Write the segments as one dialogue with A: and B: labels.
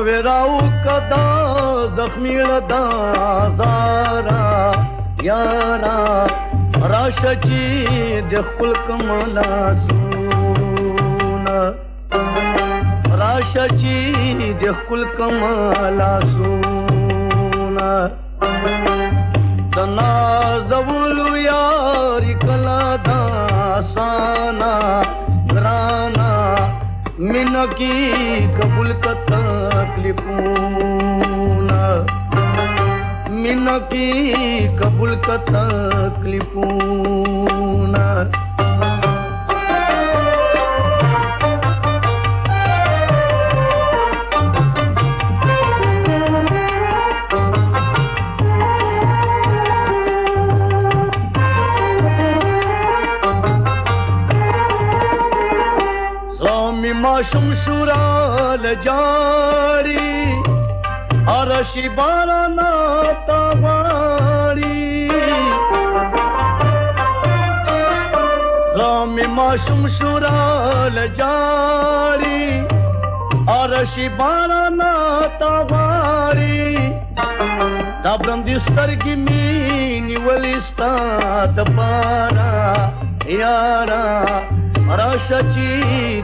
A: سویراو کدا زخمیل دا زارا یارا راشه چې د خپل کمالا سونا راشه چې د خپل کمالا سونا دنا زولو یاری کلا دا سانا گرانا من کی قبول کا تکلیفونا من کی قبول کا تکلیفونا माशुम शुराल जारी अरशी बाराना तवारी रामी माशुम शुराल जारी अरशी बाराना तवारी दाब्रंदी स्तरगी मीनी वलिस्ता दबारा यारा राشه چې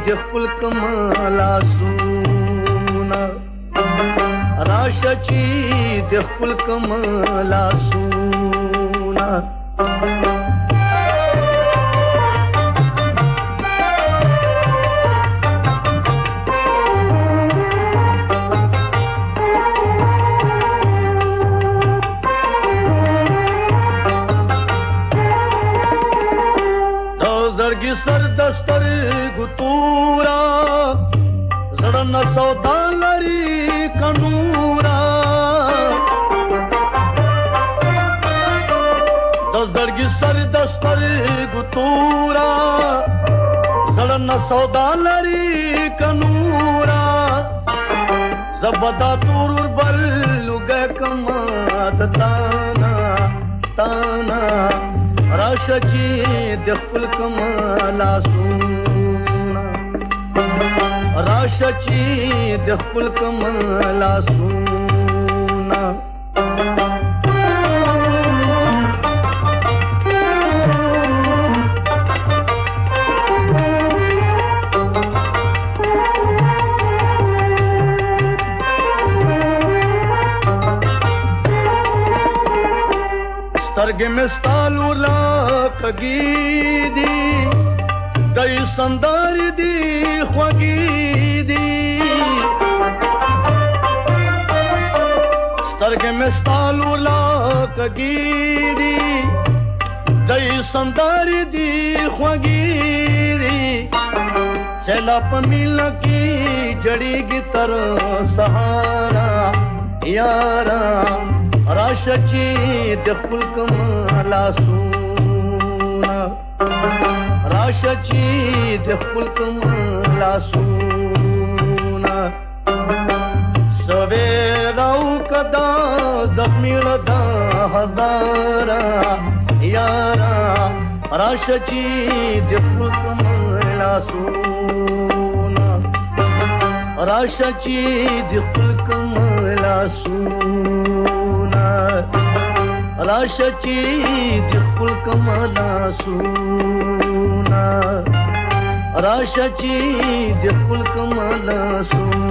A: د خپل کمالا سونا راشه چې د خپل کمالا سونا زرگی سر دستر گتورا زڑن سودا لری کنورا زرگی سر دستر گتورا زڑن سودا لری کنورا زبدا تور بل لگے کماد تانا تانا راشه چې د خپل کمالا سونا راشه چې د خپل کمالا سونا سترګې مې ستالو لاکګي دي دای سندارې دي خوږې دي سترګې مې ستالو لاکګي دي دای سندارې دي خوږې دي سیلا په میله کې جړېږي تر سهارا یارا راشه چې د خپل کمالا سونا راشه چې د خپل کمالا سونا سویراو کدا زخمیل دا هزارا یارا راشه چې د خپل کمالا سونا راشه چې د خپل کمالا سونا راشه چې د خپل کمالا سونا راشه چې د خپل کمالا سونا